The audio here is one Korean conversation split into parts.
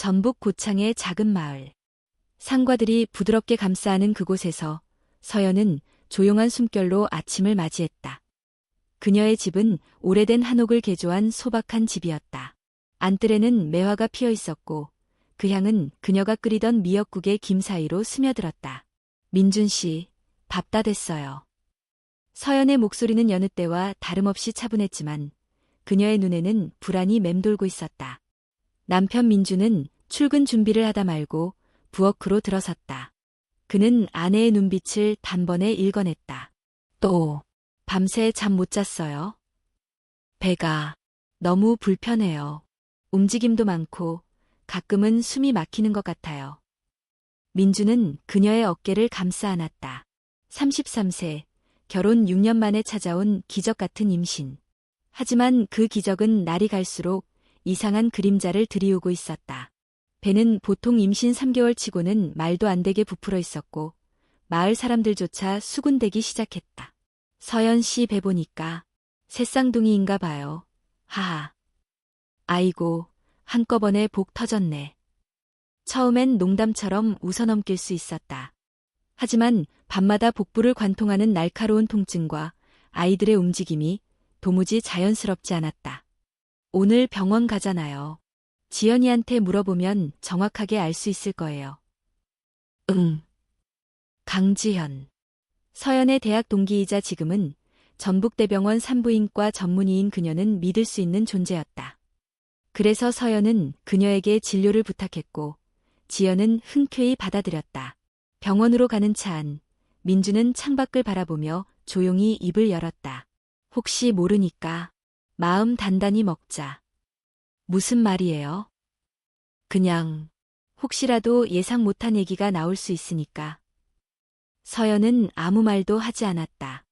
전북 고창의 작은 마을. 상과들이 부드럽게 감싸는 그곳에서 서연은 조용한 숨결로 아침을 맞이했다. 그녀의 집은 오래된 한옥을 개조한 소박한 집이었다. 안뜰에는 매화가 피어 있었고 그 향은 그녀가 끓이던 미역국의 김 사이로 스며들었다. 민준 씨, 밥 다 됐어요. 서연의 목소리는 여느 때와 다름없이 차분했지만 그녀의 눈에는 불안이 맴돌고 있었다. 남편 민준은 출근 준비를 하다 말고 부엌으로 들어섰다. 그는 아내의 눈빛을 단번에 읽어냈다. 또 밤새 잠 못 잤어요? 배가 너무 불편해요. 움직임도 많고 가끔은 숨이 막히는 것 같아요. 민주는 그녀의 어깨를 감싸 안았다. 33세, 결혼 6년 만에 찾아온 기적 같은 임신. 하지만 그 기적은 날이 갈수록 이상한 그림자를 들이우고 있었다. 배는 보통 임신 3개월 치고는 말도 안 되게 부풀어 있었고 마을 사람들조차 수군대기 시작했다. 서연 씨 배 보니까 새쌍둥이인가 봐요. 하하. 아이고, 한꺼번에 복 터졌네. 처음엔 농담처럼 웃어넘길 수 있었다. 하지만 밤마다 복부를 관통하는 날카로운 통증과 아이들의 움직임이 도무지 자연스럽지 않았다. 오늘 병원 가잖아요. 지연이한테 물어보면 정확하게 알 수 있을 거예요. 응. 강지현. 서연의 대학 동기이자 지금은 전북대병원 산부인과 전문의인 그녀는 믿을 수 있는 존재였다. 그래서 서연은 그녀에게 진료를 부탁했고 지연은 흔쾌히 받아들였다. 병원으로 가는 차 안, 민주는 창밖을 바라보며 조용히 입을 열었다. 혹시 모르니까 마음 단단히 먹자. 무슨 말이에요? 그냥 혹시라도 예상 못한 얘기가 나올 수 있으니까. 서연은 아무 말도 하지 않았다.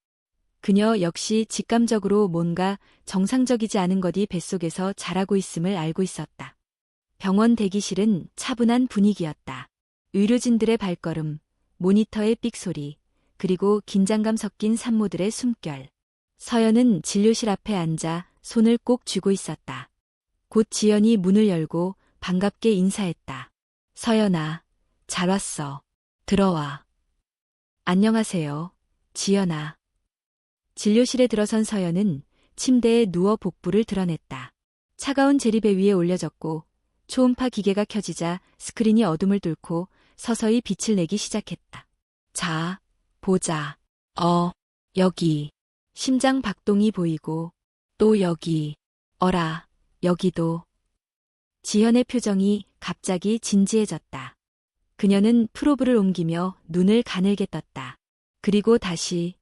그녀 역시 직감적으로 뭔가 정상적이지 않은 것이 뱃속에서 자라고 있음을 알고 있었다. 병원 대기실은 차분한 분위기였다. 의료진들의 발걸음, 모니터의 삑소리, 그리고 긴장감 섞인 산모들의 숨결. 서연은 진료실 앞에 앉아 손을 꼭 쥐고 있었다. 곧 지연이 문을 열고 반갑게 인사했다. 서연아, 잘 왔어. 들어와. 안녕하세요, 지연아. 진료실에 들어선 서연은 침대에 누워 복부를 드러냈다. 차가운 제리배 위에 올려졌고 초음파 기계가 켜지자 스크린이 어둠을 뚫고 서서히 빛을 내기 시작했다. 자, 보자. 여기. 심장 박동이 보이고 또 여기. 어라, 여기도. 지현의 표정이 갑자기 진지해졌다. 그녀는 프로브를 옮기며 눈을 가늘게 떴다. 그리고 다시.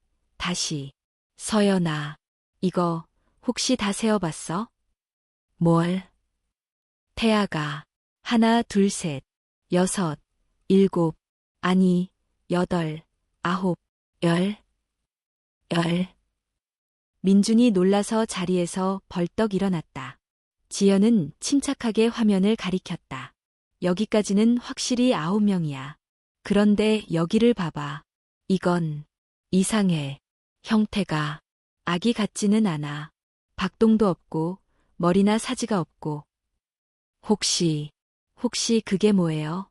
서연아, 이거 혹시 다 세어봤어? 뭘? 태아가 하나, 둘, 셋, 여섯, 일곱, 아니, 여덟, 아홉, 열. 민준이 놀라서 자리에서 벌떡 일어났다. 지연은 침착하게 화면을 가리켰다. 여기까지는 확실히 9명이야. 그런데 여기를 봐봐. 이건 이상해. 형태가 아기 같지는 않아. 박동도 없고 머리나 사지가 없고. 혹시 그게 뭐예요?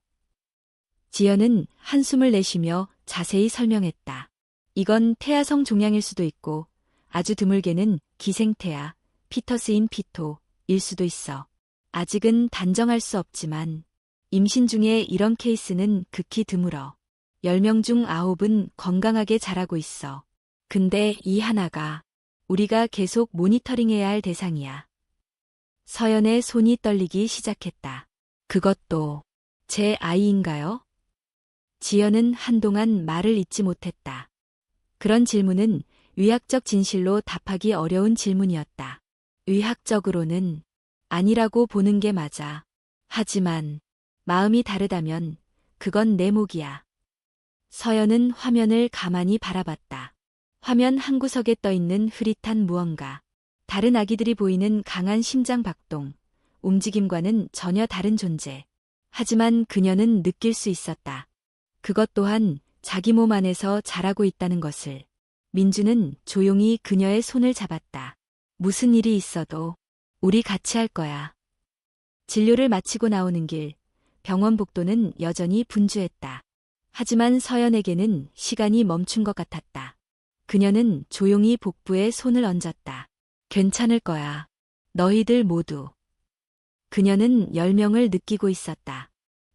지연은 한숨을 내쉬며 자세히 설명했다. 이건 태아성 종양일 수도 있고 아주 드물게는 기생태아, 피터스인 피토일 수도 있어. 아직은 단정할 수 없지만 임신 중에 이런 케이스는 극히 드물어. 10명 중 9은 건강하게 자라고 있어. 근데 이 하나가 우리가 계속 모니터링해야 할 대상이야. 서연의 손이 떨리기 시작했다. 그것도 제 아이인가요? 지연은 한동안 말을 잇지 못했다. 그런 질문은 의학적 진실로 답하기 어려운 질문이었다. 의학적으로는 아니라고 보는 게 맞아. 하지만 마음이 다르다면 그건 내 몫이야. 서연은 화면을 가만히 바라봤다. 화면 한구석에 떠있는 흐릿한 무언가. 다른 아기들이 보이는 강한 심장 박동, 움직임과는 전혀 다른 존재. 하지만 그녀는 느낄 수 있었다. 그것 또한 자기 몸 안에서 자라고 있다는 것을. 민주는 조용히 그녀의 손을 잡았다. 무슨 일이 있어도 우리 같이 할 거야. 진료를 마치고 나오는 길, 병원 복도는 여전히 분주했다. 하지만 서연에게는 시간이 멈춘 것 같았다. 그녀는 조용히 복부에 손을 얹었다. 괜찮을 거야. 너희들 모두. 그녀는 열명을 느끼고 있었다.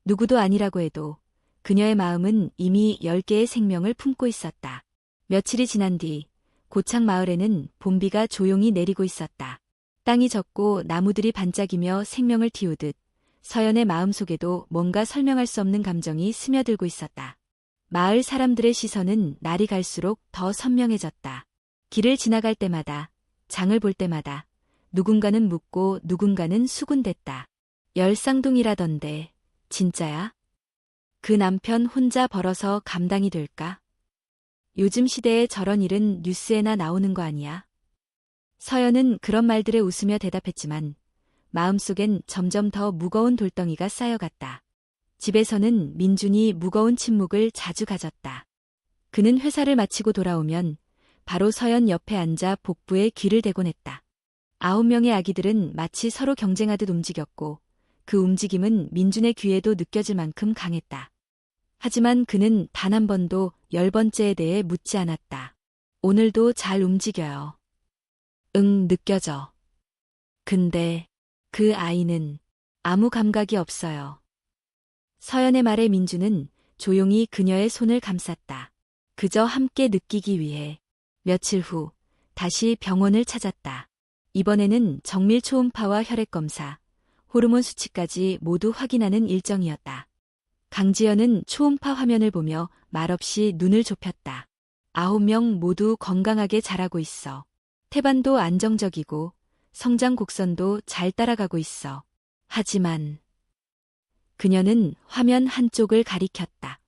누구도 아니라고 해도 그녀의 마음은 이미 10개의 생명을 품고 있었다. 며칠이 지난 뒤 고창 마을에는 봄비가 조용히 내리고 있었다. 땅이 젖고 나무들이 반짝이며 생명을 틔우듯 서연의 마음속에도 뭔가 설명할 수 없는 감정이 스며들고 있었다. 마을 사람들의 시선은 날이 갈수록 더 선명해졌다. 길을 지나갈 때마다, 장을 볼 때마다 누군가는 묻고 누군가는 수군댔다. 열쌍둥이라던데 진짜야? 그 남편 혼자 벌어서 감당이 될까? 요즘 시대에 저런 일은 뉴스에나 나오는 거 아니야? 서연은 그런 말들에 웃으며 대답했지만 마음속엔 점점 더 무거운 돌덩이가 쌓여갔다. 집에서는 민준이 무거운 침묵을 자주 가졌다. 그는 회사를 마치고 돌아오면 바로 서연 옆에 앉아 복부에 귀를 대곤 했다. 9명의 아기들은 마치 서로 경쟁하듯 움직였고 그 움직임은 민준의 귀에도 느껴질 만큼 강했다. 하지만 그는 단 한 번도 10번째에 대해 묻지 않았다. 오늘도 잘 움직여요. 응, 느껴져. 근데 그 아이는 아무 감각이 없어요. 서연의 말에 민준은 조용히 그녀의 손을 감쌌다. 그저 함께 느끼기 위해. 며칠 후 다시 병원을 찾았다. 이번에는 정밀 초음파와 혈액검사, 호르몬 수치까지 모두 확인하는 일정이었다. 강지연은 초음파 화면을 보며 말없이 눈을 좁혔다. 9명 모두 건강하게 자라고 있어. 태반도 안정적이고 성장 곡선도 잘 따라가고 있어. 하지만 그녀는 화면 한쪽을 가리켰다.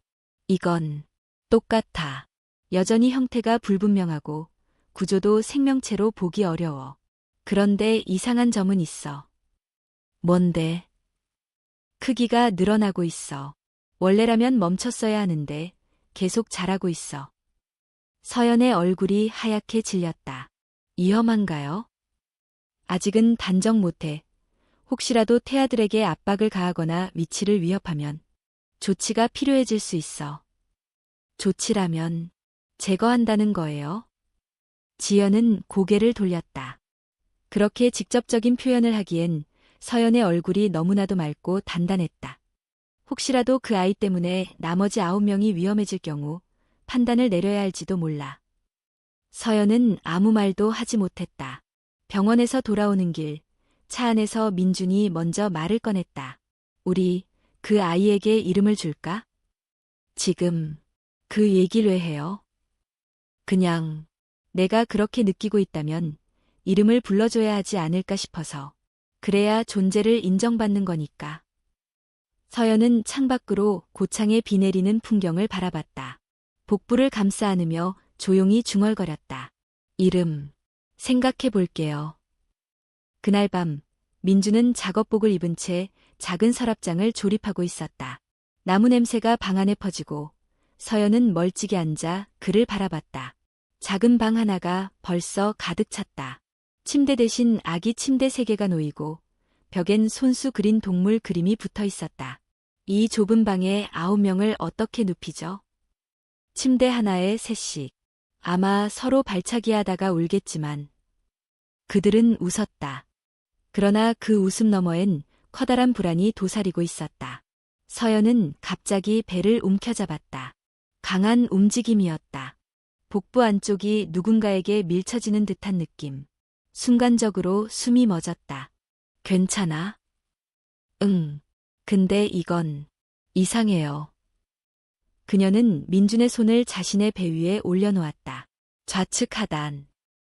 이건 똑같아. 여전히 형태가 불분명하고 구조도 생명체로 보기 어려워. 그런데 이상한 점은 있어. 뭔데? 크기가 늘어나고 있어. 원래라면 멈췄어야 하는데 계속 자라고 있어. 서연의 얼굴이 하얗게 질렸다. 위험한가요? 아직은 단정 못해. 혹시라도 태아들에게 압박을 가하거나 위치를 위협하면 조치가 필요해질 수 있어. 조치라면 제거한다는 거예요? 지연은 고개를 돌렸다. 그렇게 직접적인 표현을 하기엔 서연의 얼굴이 너무나도 맑고 단단했다. 혹시라도 그 아이 때문에 나머지 9명이 위험해질 경우 판단을 내려야 할지도 몰라. 서연은 아무 말도 하지 못했다. 병원에서 돌아오는 길, 차 안에서 민준이 먼저 말을 꺼냈다. 우리 그 아이에게 이름을 줄까? 지금 그 얘기를 왜 해요? 그냥 내가 그렇게 느끼고 있다면 이름을 불러줘야 하지 않을까 싶어서. 그래야 존재를 인정받는 거니까. 서연은 창밖으로 고창에 비 내리는 풍경을 바라봤다. 복부를 감싸 안으며 조용히 중얼거렸다. 이름 생각해 볼게요. 그날 밤 민주는 작업복을 입은 채 작은 서랍장을 조립하고 있었다. 나무 냄새가 방 안에 퍼지고 서연은 멀찍이 앉아 그를 바라봤다. 작은 방 하나가 벌써 가득 찼다. 침대 대신 아기 침대 3개가 놓이고 벽엔 손수 그린 동물 그림이 붙어 있었다. 이 좁은 방에 9명을 어떻게 눕히죠? 침대 하나에 셋씩. 아마 서로 발차기 하다가 울겠지만 그들은 웃었다. 그러나 그 웃음 너머엔 커다란 불안이 도사리고 있었다. 서연은 갑자기 배를 움켜잡았다. 강한 움직임이었다. 복부 안쪽이 누군가에게 밀쳐지는 듯한 느낌. 순간적으로 숨이 멎었다. 괜찮아? 응. 근데 이건 이상해요. 그녀는 민준의 손을 자신의 배 위에 올려놓았다. 좌측 하단.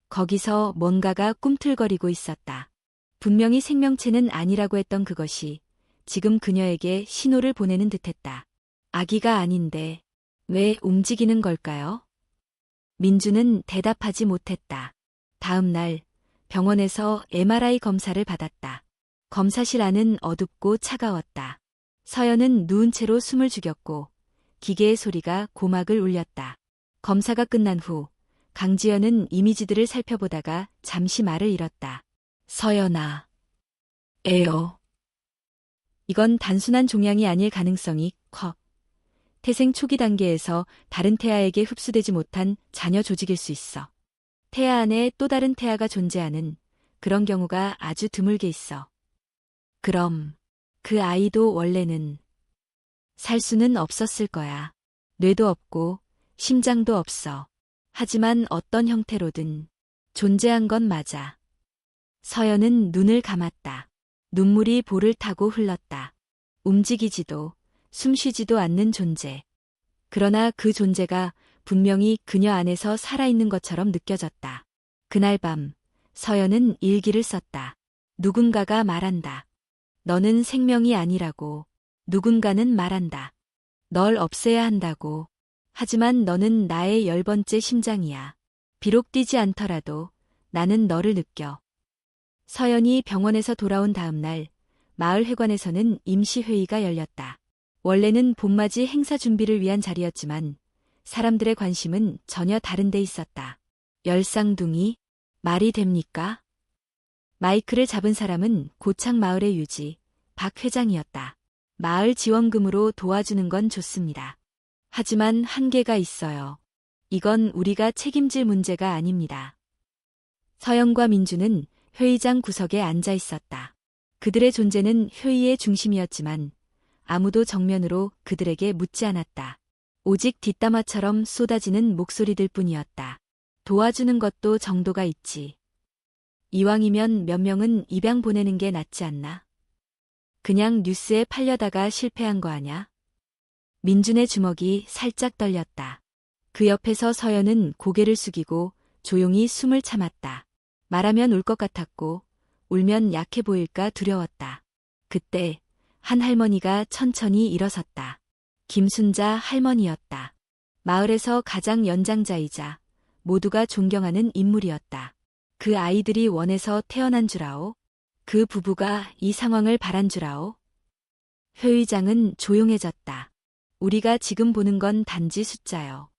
거기서 뭔가가 꿈틀거리고 있었다. 분명히 생명체는 아니라고 했던 그것이 지금 그녀에게 신호를 보내는 듯했다. 아기가 아닌데 왜 움직이는 걸까요? 민준은 대답하지 못했다. 다음 날 병원에서 MRI 검사를 받았다. 검사실 안은 어둡고 차가웠다. 서연은 누운 채로 숨을 죽였고 기계의 소리가 고막을 울렸다. 검사가 끝난 후 강지연은 이미지들을 살펴보다가 잠시 말을 잃었다. 서연아. 에어. 이건 단순한 종양이 아닐 가능성이 커. 태생 초기 단계에서 다른 태아에게 흡수되지 못한 자녀 조직일 수 있어. 태아 안에 또 다른 태아가 존재하는 그런 경우가 아주 드물게 있어. 그럼 그 아이도 원래는 살 수는 없었을 거야. 뇌도 없고 심장도 없어. 하지만 어떤 형태로든 존재한 건 맞아. 서연은 눈을 감았다. 눈물이 볼을 타고 흘렀다. 움직이지도 숨쉬지도 않는 존재. 그러나 그 존재가 분명히 그녀 안에서 살아있는 것처럼 느껴졌다. 그날 밤 서연은 일기를 썼다. 누군가가 말한다. 너는 생명이 아니라고. 누군가는 말한다. 널 없애야 한다고. 하지만 너는 나의 10번째 심장이야. 비록 뛰지 않더라도 나는 너를 느껴. 서연이 병원에서 돌아온 다음 날 마을회관에서는 임시회의가 열렸다. 원래는 봄맞이 행사 준비를 위한 자리였지만 사람들의 관심은 전혀 다른 데 있었다. 열쌍둥이? 말이 됩니까? 마이크를 잡은 사람은 고창 마을의 유지, 박 회장이었다. 마을 지원금으로 도와주는 건 좋습니다. 하지만 한계가 있어요. 이건 우리가 책임질 문제가 아닙니다. 서영과 민주는 회의장 구석에 앉아 있었다. 그들의 존재는 회의의 중심이었지만 아무도 정면으로 그들에게 묻지 않았다. 오직 뒷담화처럼 쏟아지는 목소리들 뿐이었다. 도와주는 것도 정도가 있지. 이왕이면 몇 명은 입양 보내는 게 낫지 않나? 그냥 뉴스에 팔려다가 실패한 거 아냐? 민준의 주먹이 살짝 떨렸다. 그 옆에서 서연은 고개를 숙이고 조용히 숨을 참았다. 말하면 울 것 같았고 울면 약해 보일까 두려웠다. 그때 한 할머니가 천천히 일어섰다. 김순자 할머니였다. 마을에서 가장 연장자이자 모두가 존경하는 인물이었다. 그 아이들이 원해서 태어난 줄 아오? 그 부부가 이 상황을 바란 줄 아오? 회의장은 조용해졌다. 우리가 지금 보는 건 단지 숫자요.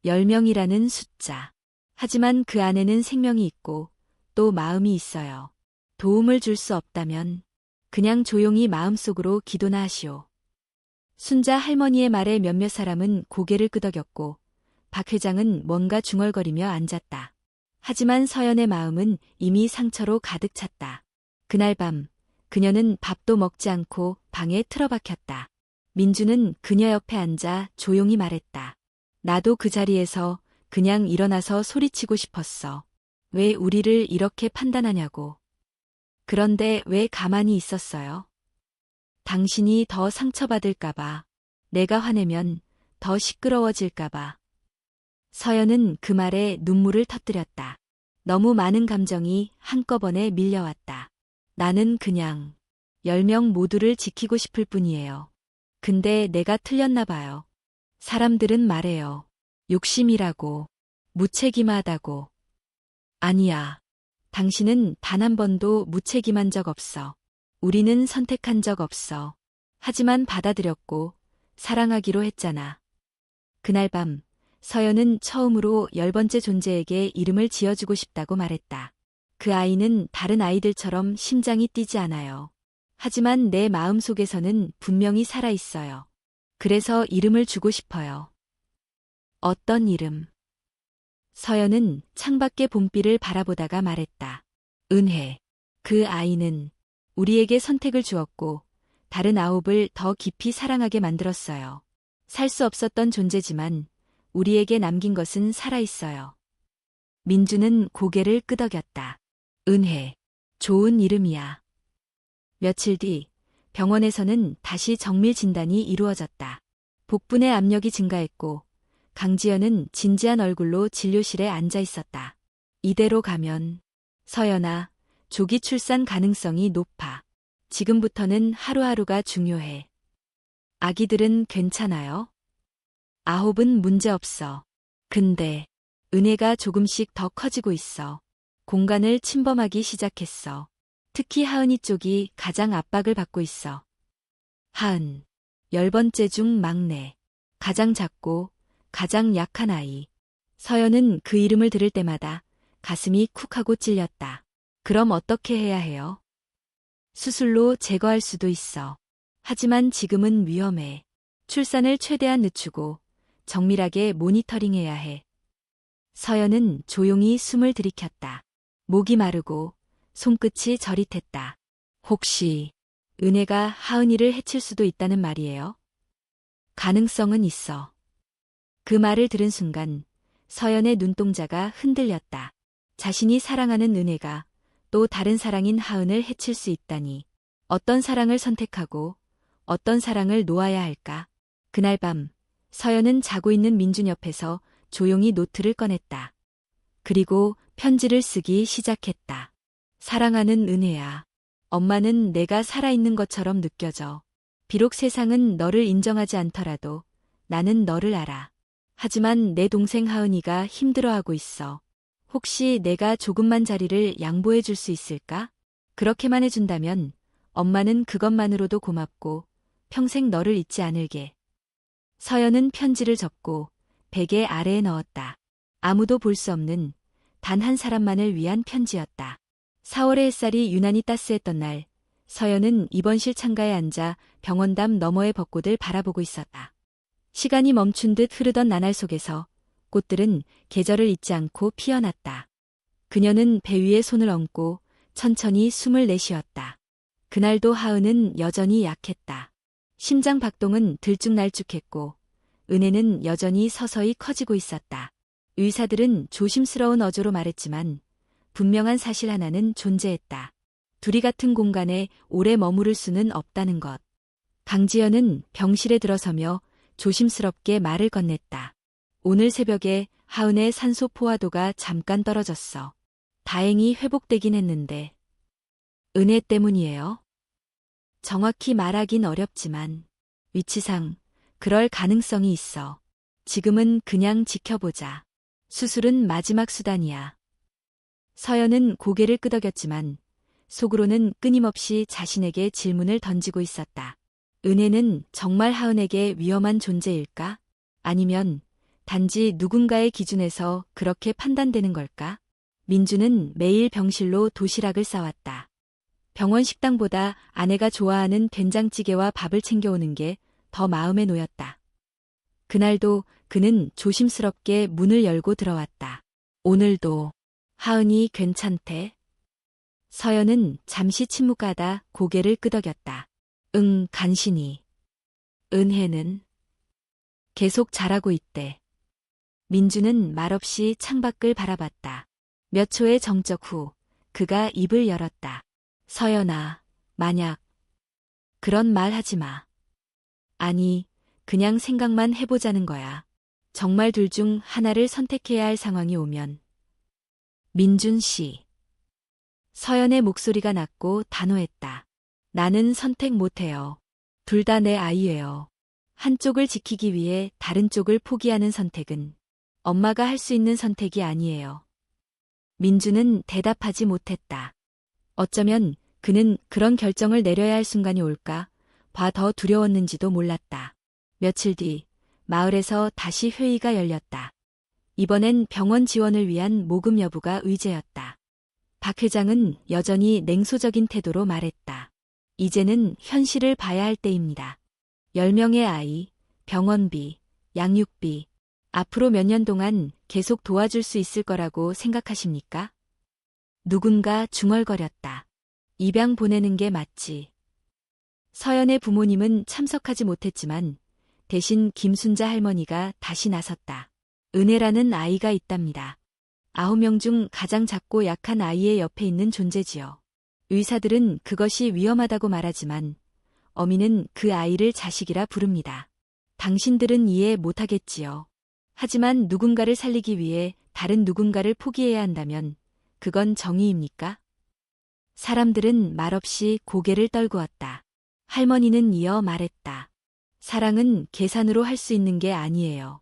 10명이라는 숫자. 하지만 그 안에는 생명이 있고 또 마음이 있어요. 도움을 줄 수 없다면 그냥 조용히 마음속으로 기도나 하시오. 순자 할머니의 말에 몇몇 사람은 고개를 끄덕였고 박 회장은 뭔가 중얼거리며 앉았다. 하지만 서연의 마음은 이미 상처로 가득 찼다. 그날 밤 그녀는 밥도 먹지 않고 방에 틀어박혔다. 민주는 그녀 옆에 앉아 조용히 말했다. 나도 그 자리에서 그냥 일어나서 소리치고 싶었어. 왜 우리를 이렇게 판단하냐고. 그런데 왜 가만히 있었어요? 당신이 더 상처받을까봐. 내가 화내면 더 시끄러워질까봐. 서연은 그 말에 눈물을 터뜨렸다. 너무 많은 감정이 한꺼번에 밀려왔다. 나는 그냥 10명 모두를 지키고 싶을 뿐이에요. 근데 내가 틀렸나 봐요. 사람들은 말해요. 욕심이라고. 무책임하다고. 아니야. 당신은 단 한 번도 무책임한 적 없어. 우리는 선택한 적 없어. 하지만 받아들였고 사랑하기로 했잖아. 그날 밤 서연은 처음으로 10번째 존재에게 이름을 지어주고 싶다고 말했다. 그 아이는 다른 아이들처럼 심장이 뛰지 않아요. 하지만 내 마음속에서는 분명히 살아있어요. 그래서 이름을 주고 싶어요. 어떤 이름? 서연은 창밖의 봄비를 바라보다가 말했다. 은혜. 그 아이는 우리에게 선택을 주었고 다른 9을 더 깊이 사랑하게 만들었어요. 살 수 없었던 존재지만 우리에게 남긴 것은 살아있어요. 민주는 고개를 끄덕였다. 은혜. 좋은 이름이야. 며칠 뒤 병원에서는 다시 정밀 진단이 이루어졌다. 복분의 압력이 증가했고 강지연은 진지한 얼굴로 진료실에 앉아 있었다. 이대로 가면 서연아, 조기 출산 가능성이 높아. 지금부터는 하루하루가 중요해. 아기들은 괜찮아요? 9은 문제없어. 근데 은혜가 조금씩 더 커지고 있어. 공간을 침범하기 시작했어. 특히 하은이 쪽이 가장 압박을 받고 있어. 하은, 10번째 중 막내. 가장 작고 가장 약한 아이. 서연은 그 이름을 들을 때마다 가슴이 쿡 하고 찔렸다. 그럼 어떻게 해야 해요? 수술로 제거할 수도 있어. 하지만 지금은 위험해. 출산을 최대한 늦추고 정밀하게 모니터링해야 해. 서연은 조용히 숨을 들이켰다. 목이 마르고 손끝이 저릿했다. 혹시 은혜가 하은이를 해칠 수도 있다는 말이에요? 가능성은 있어. 그 말을 들은 순간 서연의 눈동자가 흔들렸다. 자신이 사랑하는 은혜가 또 다른 사랑인 하은을 해칠 수 있다니. 어떤 사랑을 선택하고 어떤 사랑을 놓아야 할까? 그날 밤 서연은 자고 있는 민준 옆에서 조용히 노트를 꺼냈다. 그리고 편지를 쓰기 시작했다. 사랑하는 은혜야. 엄마는 내가 살아있는 것처럼 느껴져. 비록 세상은 너를 인정하지 않더라도 나는 너를 알아. 하지만 내 동생 하은이가 힘들어하고 있어. 혹시 내가 조금만 자리를 양보해 줄 수 있을까? 그렇게만 해준다면 엄마는 그것만으로도 고맙고 평생 너를 잊지 않을게. 서연은 편지를 접고 베개 아래에 넣었다. 아무도 볼 수 없는 단 한 사람만을 위한 편지였다. 4월의 햇살이 유난히 따스했던 날, 서연은 입원실 창가에 앉아 병원담 너머의 벚꽃을 바라보고 있었다. 시간이 멈춘 듯 흐르던 나날 속에서 꽃들은 계절을 잊지 않고 피어났다. 그녀는 배 위에 손을 얹고 천천히 숨을 내쉬었다. 그날도 하은은 여전히 약했다. 심장 박동은 들쭉날쭉했고 은혜는 여전히 서서히 커지고 있었다. 의사들은 조심스러운 어조로 말했지만 분명한 사실 하나는 존재했다. 둘이 같은 공간에 오래 머무를 수는 없다는 것. 강지연은 병실에 들어서며 조심스럽게 말을 건넸다. 오늘 새벽에 하은의 산소 포화도가 잠깐 떨어졌어. 다행히 회복되긴 했는데. 은혜 때문이에요? 정확히 말하긴 어렵지만 위치상 그럴 가능성이 있어. 지금은 그냥 지켜보자. 수술은 마지막 수단이야. 서연은 고개를 끄덕였지만 속으로는 끊임없이 자신에게 질문을 던지고 있었다. 은혜는 정말 하은에게 위험한 존재일까? 아니면 단지 누군가의 기준에서 그렇게 판단되는 걸까? 민주는 매일 병실로 도시락을 싸왔다. 병원 식당보다 아내가 좋아하는 된장찌개와 밥을 챙겨오는 게 더 마음에 놓였다. 그날도 그는 조심스럽게 문을 열고 들어왔다. 오늘도 하은이 괜찮대? 서연은 잠시 침묵하다 고개를 끄덕였다. 응, 간신히. 은혜는? 계속 잘하고 있대. 민주는 말없이 창밖을 바라봤다. 몇 초의 정적 후 그가 입을 열었다. 서연아, 만약 그런 말 하지 마. 아니, 그냥 생각만 해보자는 거야. 정말 둘 중 하나를 선택해야 할 상황이 오면. 민준 씨. 서연의 목소리가 낮고 단호했다. 나는 선택 못해요. 둘 다 내 아이예요. 한쪽을 지키기 위해 다른 쪽을 포기하는 선택은 엄마가 할 수 있는 선택이 아니에요. 민주는 대답하지 못했다. 어쩌면 그는 그런 결정을 내려야 할 순간이 올까 봐 더 두려웠는지도 몰랐다. 며칠 뒤 마을에서 다시 회의가 열렸다. 이번엔 병원 지원을 위한 모금 여부가 의제였다. 박 회장은 여전히 냉소적인 태도로 말했다. 이제는 현실을 봐야 할 때입니다. 10명의 아이, 병원비, 양육비, 앞으로 몇 년 동안 계속 도와줄 수 있을 거라고 생각하십니까? 누군가 중얼거렸다. 입양 보내는 게 맞지. 서연의 부모님은 참석하지 못했지만 대신 김순자 할머니가 다시 나섰다. 은혜라는 아이가 있답니다. 9명 중 가장 작고 약한 아이의 옆에 있는 존재지요. 의사들은 그것이 위험하다고 말하지만 어미는 그 아이를 자식이라 부릅니다. 당신들은 이해 못하겠지요. 하지만 누군가를 살리기 위해 다른 누군가를 포기해야 한다면 그건 정의입니까? 사람들은 말없이 고개를 떨구었다. 할머니는 이어 말했다. 사랑은 계산으로 할 수 있는 게 아니에요.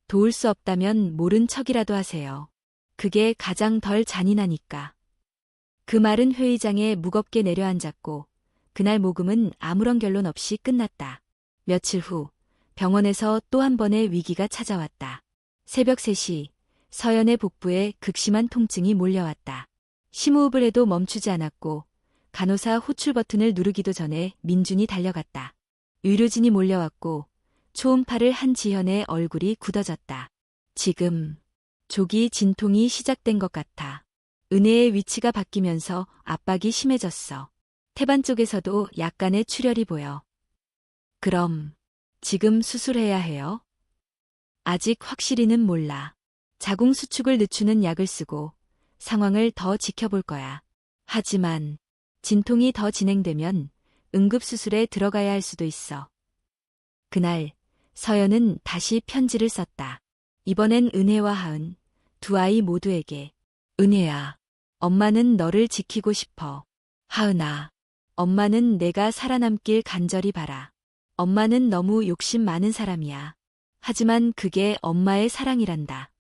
도울 수 없다면 모른 척이라도 하세요. 그게 가장 덜 잔인하니까. 그 말은 회의장에 무겁게 내려앉았고 그날 모금은 아무런 결론 없이 끝났다. 며칠 후 병원에서 또 한 번의 위기가 찾아왔다. 새벽 3시 서연의 복부에 극심한 통증이 몰려왔다. 심호흡을 해도 멈추지 않았고 간호사 호출 버튼을 누르기도 전에 민준이 달려갔다. 의료진이 몰려왔고 초음파를 한 지현의 얼굴이 굳어졌다. 지금 조기 진통이 시작된 것 같아. 은혜의 위치가 바뀌면서 압박이 심해졌어. 태반 쪽에서도 약간의 출혈이 보여. 그럼 지금 수술해야 해요? 아직 확실히는 몰라. 자궁 수축을 늦추는 약을 쓰고 상황을 더 지켜볼 거야. 하지만 진통이 더 진행되면 응급수술에 들어가야 할 수도 있어. 그날 서연은 다시 편지를 썼다. 이번엔 은혜와 하은, 두 아이 모두에게. 은혜야, 엄마는 너를 지키고 싶어. 하은아, 엄마는 내가 살아남길 간절히 바라. 엄마는 너무 욕심 많은 사람이야. 하지만 그게 엄마의 사랑이란다.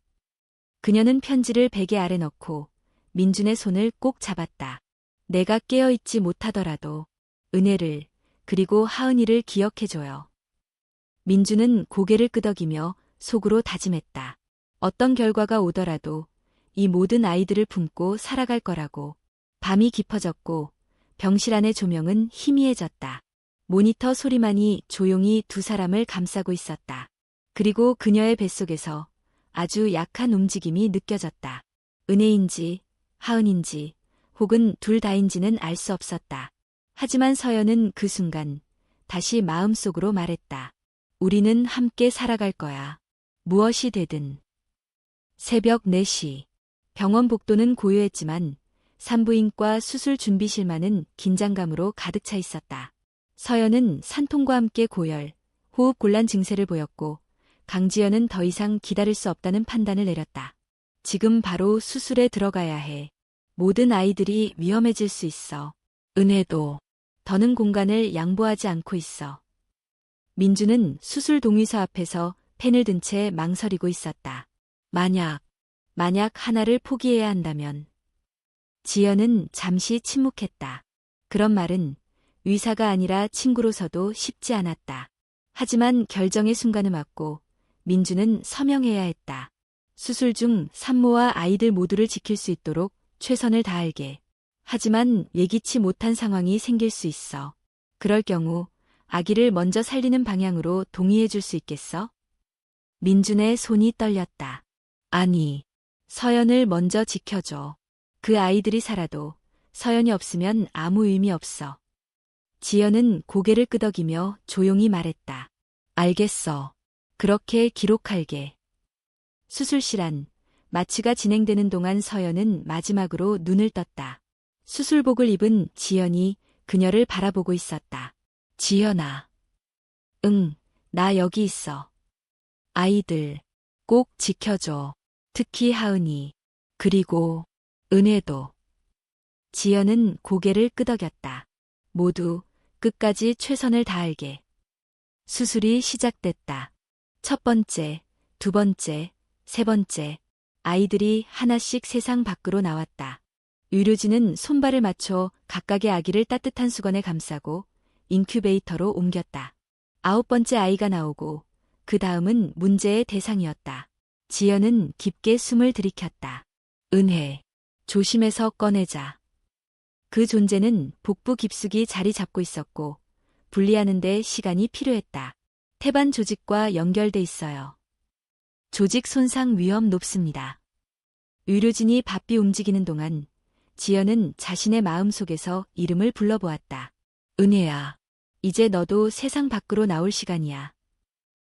그녀는 편지를 베개 아래 넣고 민준의 손을 꼭 잡았다. 내가 깨어있지 못하더라도 은혜를 그리고 하은이를 기억해줘요. 민준은 고개를 끄덕이며 속으로 다짐했다. 어떤 결과가 오더라도 이 모든 아이들을 품고 살아갈 거라고. 밤이 깊어졌고 병실 안의 조명은 희미해졌다. 모니터 소리만이 조용히 두 사람을 감싸고 있었다. 그리고 그녀의 뱃속에서 아주 약한 움직임이 느껴졌다. 은혜인지 하은인지 혹은 둘 다인지는 알 수 없었다. 하지만 서연은 그 순간 다시 마음속으로 말했다. 우리는 함께 살아갈 거야. 무엇이 되든. 새벽 4시. 병원 복도는 고요했지만 산부인과 수술 준비실만은 긴장감으로 가득 차 있었다. 서연은 산통과 함께 고열, 호흡 곤란 증세를 보였고 강지연은 더 이상 기다릴 수 없다는 판단을 내렸다. 지금 바로 수술에 들어가야 해. 모든 아이들이 위험해질 수 있어. 은혜도 더는 공간을 양보하지 않고 있어. 민주는 수술 동의서 앞에서 펜을 든 채 망설이고 있었다. 만약 하나를 포기해야 한다면. 지연은 잠시 침묵했다. 그런 말은 의사가 아니라 친구로서도 쉽지 않았다. 하지만 결정의 순간을 맞고 민주는 서명해야 했다. 수술 중 산모와 아이들 모두를 지킬 수 있도록 최선을 다할게. 하지만 예기치 못한 상황이 생길 수 있어. 그럴 경우 아기를 먼저 살리는 방향으로 동의해 줄 수 있겠어? 민준의 손이 떨렸다. 아니, 서연을 먼저 지켜줘. 그 아이들이 살아도 서연이 없으면 아무 의미 없어. 지연은 고개를 끄덕이며 조용히 말했다. 알겠어. 그렇게 기록할게. 수술실 안, 마취가 진행되는 동안 서연은 마지막으로 눈을 떴다. 수술복을 입은 지연이 그녀를 바라보고 있었다. 지연아. 응, 나 여기 있어. 아이들, 꼭 지켜줘. 특히 하은이. 그리고 은혜도. 지연은 고개를 끄덕였다. 모두 끝까지 최선을 다할게. 수술이 시작됐다. 첫 번째, 두 번째, 세 번째. 아이들이 하나씩 세상 밖으로 나왔다. 의료진은 손발을 맞춰 각각의 아기를 따뜻한 수건에 감싸고 인큐베이터로 옮겼다. 9번째 아이가 나오고 그 다음은 문제의 대상이었다. 지연은 깊게 숨을 들이켰다. 은혜, 조심해서 꺼내자. 그 존재는 복부 깊숙이 자리 잡고 있었고 분리하는 데 시간이 필요했다. 태반 조직과 연결돼 있어요. 조직 손상 위험 높습니다. 의료진이 바삐 움직이는 동안 지연은 자신의 마음속에서 이름을 불러보았다. 은혜야, 이제 너도 세상 밖으로 나올 시간이야.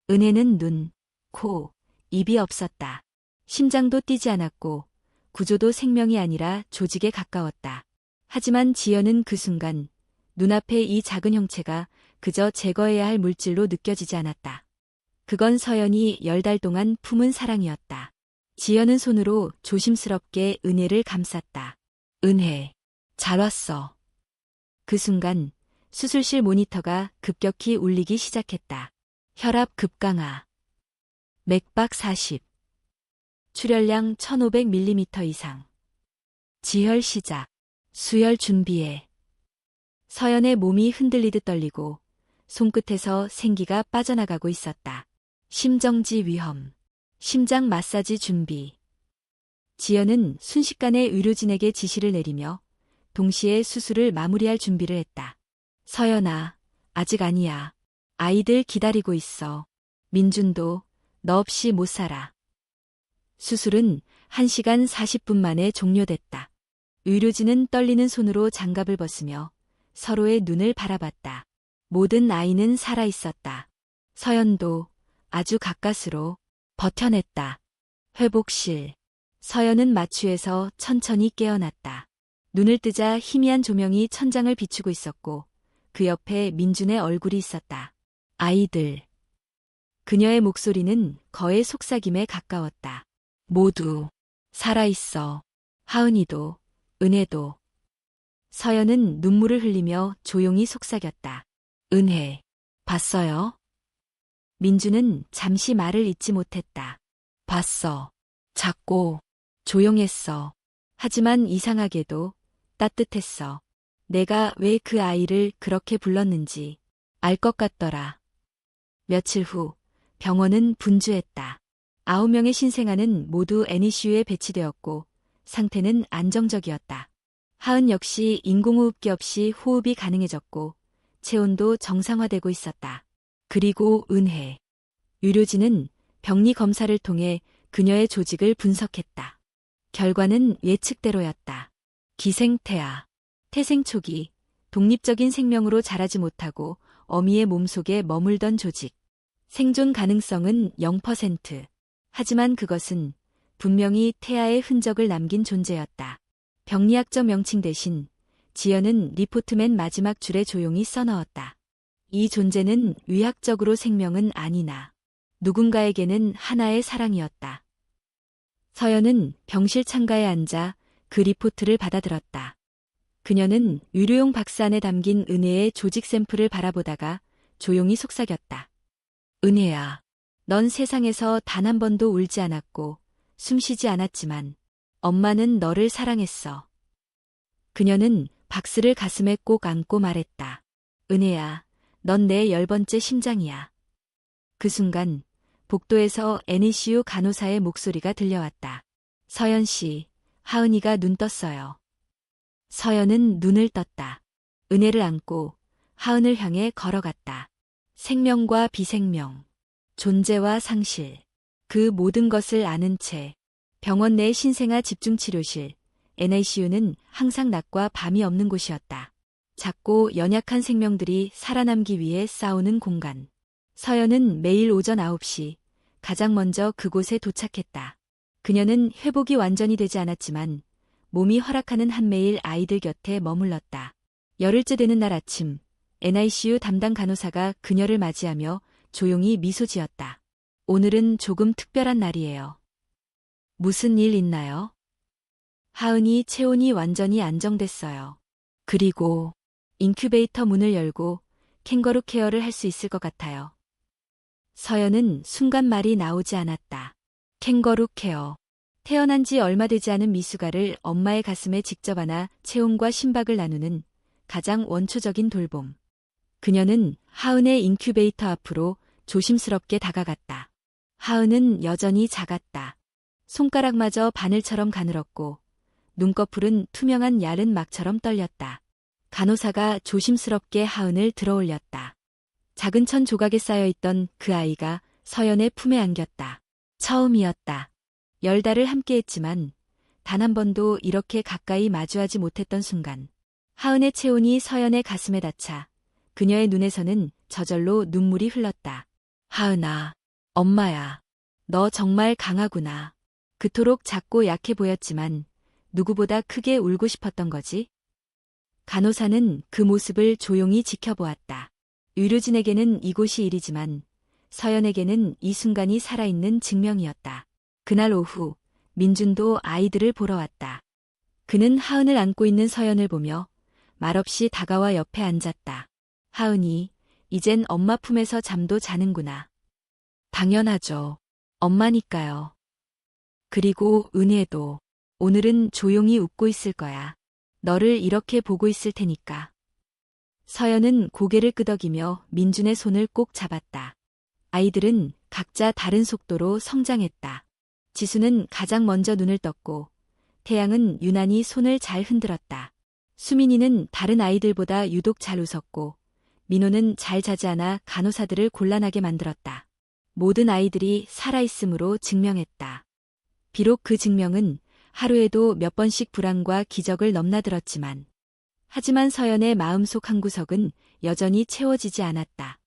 은혜는 눈, 코, 입이 없었다. 심장도 뛰지 않았고 구조도 생명이 아니라 조직에 가까웠다. 하지만 지연은 그 순간 눈앞에 이 작은 형체가 그저 제거해야 할 물질로 느껴지지 않았다. 그건 서연이 10달 동안 품은 사랑이었다. 지연은 손으로 조심스럽게 은혜를 감쌌다. 은혜, 잘 왔어. 그 순간 수술실 모니터가 급격히 울리기 시작했다. 혈압 급강하. 맥박 40. 출혈량 1500ml 이상. 지혈 시작. 수혈 준비해. 서연의 몸이 흔들리듯 떨리고 손끝에서 생기가 빠져나가고 있었다. 심정지 위험. 심장 마사지 준비. 지연은 순식간에 의료진에게 지시를 내리며 동시에 수술을 마무리할 준비를 했다. 서연아, 아직 아니야. 아이들 기다리고 있어. 민준도 너 없이 못 살아. 수술은 1시간 40분 만에 종료됐다. 의료진은 떨리는 손으로 장갑을 벗으며 서로의 눈을 바라봤다. 모든 아이는 살아 있었다. 서연도 아주 가까스로 버텨냈다. 회복실. 서연은 마취에서 천천히 깨어났다. 눈을 뜨자 희미한 조명이 천장을 비추고 있었고 그 옆에 민준의 얼굴이 있었다. 아이들. 그녀의 목소리는 거의 속삭임에 가까웠다. 모두 살아있어. 하은이도, 은혜도. 서연은 눈물을 흘리며 조용히 속삭였다. 은혜, 봤어요? 민주는 잠시 말을 잇지 못했다. 봤어. 작고, 조용했어. 하지만 이상하게도 따뜻했어. 내가 왜 그 아이를 그렇게 불렀는지 알 것 같더라. 며칠 후, 병원은 분주했다. 9명의 신생아는 모두 NICU에 배치되었고 상태는 안정적이었다. 하은 역시 인공호흡기 없이 호흡이 가능해졌고 체온도 정상화되고 있었다. 그리고 은혜. 의료진은 병리 검사를 통해 그녀의 조직을 분석했다. 결과는 예측대로였다. 기생태아. 태생 초기, 독립적인 생명으로 자라지 못하고 어미의 몸속에 머물던 조직. 생존 가능성은 0%. 하지만 그것은 분명히 태아의 흔적을 남긴 존재였다. 병리학적 명칭 대신 지연은 리포트 맨 마지막 줄에 조용히 써넣었다. 이 존재는 의학적으로 생명은 아니나 누군가에게는 하나의 사랑이었다. 서연은 병실 창가에 앉아 그 리포트를 받아들었다. 그녀는 의료용 박스 안에 담긴 은혜의 조직 샘플을 바라보다가 조용히 속삭였다. 은혜야, 넌 세상에서 단 한 번도 울지 않았고 숨쉬지 않았지만 엄마는 너를 사랑했어. 그녀는 박스를 가슴에 꼭 안고 말했다. 은혜야, 넌 내 10번째 심장이야. 그 순간 복도에서 NICU 간호사의 목소리가 들려왔다. 서연 씨, 하은이가 눈 떴어요. 서연은 눈을 떴다. 은혜를 안고 하은을 향해 걸어갔다. 생명과 비생명, 존재와 상실, 그 모든 것을 아는 채 병원 내 신생아 집중치료실, NICU는 항상 낮과 밤이 없는 곳이었다. 작고 연약한 생명들이 살아남기 위해 싸우는 공간. 서연은 매일 오전 9시 가장 먼저 그곳에 도착했다. 그녀는 회복이 완전히 되지 않았지만 몸이 허락하는 한매일 아이들 곁에 머물렀다. 열흘째 되는 날 아침, NICU 담당 간호사가 그녀를 맞이하며 조용히 미소 지었다. 오늘은 조금 특별한 날이에요. 무슨 일 있나요? 하은이 체온이 완전히 안정됐어요. 그리고 인큐베이터 문을 열고 캥거루 케어를 할 수 있을 것 같아요. 서연은 순간 말이 나오지 않았다. 캥거루 케어. 태어난 지 얼마 되지 않은 미숙아를 엄마의 가슴에 직접 안아 체온과 심박을 나누는 가장 원초적인 돌봄. 그녀는 하은의 인큐베이터 앞으로 조심스럽게 다가갔다. 하은은 여전히 작았다. 손가락마저 바늘처럼 가늘었고 눈꺼풀은 투명한 얇은 막처럼 떨렸다. 간호사가 조심스럽게 하은을 들어올렸다. 작은 천 조각에 쌓여있던 그 아이가 서연의 품에 안겼다. 처음이었다. 10달을 함께했지만 단 한 번도 이렇게 가까이 마주하지 못했던 순간. 하은의 체온이 서연의 가슴에 닿자 그녀의 눈에서는 저절로 눈물이 흘렀다. 하은아, 엄마야. 너 정말 강하구나. 그토록 작고 약해 보였지만 누구보다 크게 울고 싶었던 거지? 간호사는 그 모습을 조용히 지켜보았다. 의료진에게는 이곳이 일이지만 서연에게는 이 순간이 살아있는 증명이었다. 그날 오후 민준도 아이들을 보러 왔다. 그는 하은을 안고 있는 서연을 보며 말없이 다가와 옆에 앉았다. 하은이, 이젠 엄마 품에서 잠도 자는구나. 당연하죠. 엄마니까요. 그리고 은혜도 오늘은 조용히 웃고 있을 거야. 너를 이렇게 보고 있을 테니까. 서연은 고개를 끄덕이며 민준의 손을 꼭 잡았다. 아이들은 각자 다른 속도로 성장했다. 지수는 가장 먼저 눈을 떴고 태양은 유난히 손을 잘 흔들었다. 수민이는 다른 아이들보다 유독 잘 웃었고 민호는 잘 자지 않아 간호사들을 곤란하게 만들었다. 모든 아이들이 살아있음으로 증명했다. 비록 그 증명은 하루에도 몇 번씩 불안과 기적을 넘나들었지만, 하지만 서연의 마음속 한구석은 여전히 채워지지 않았다.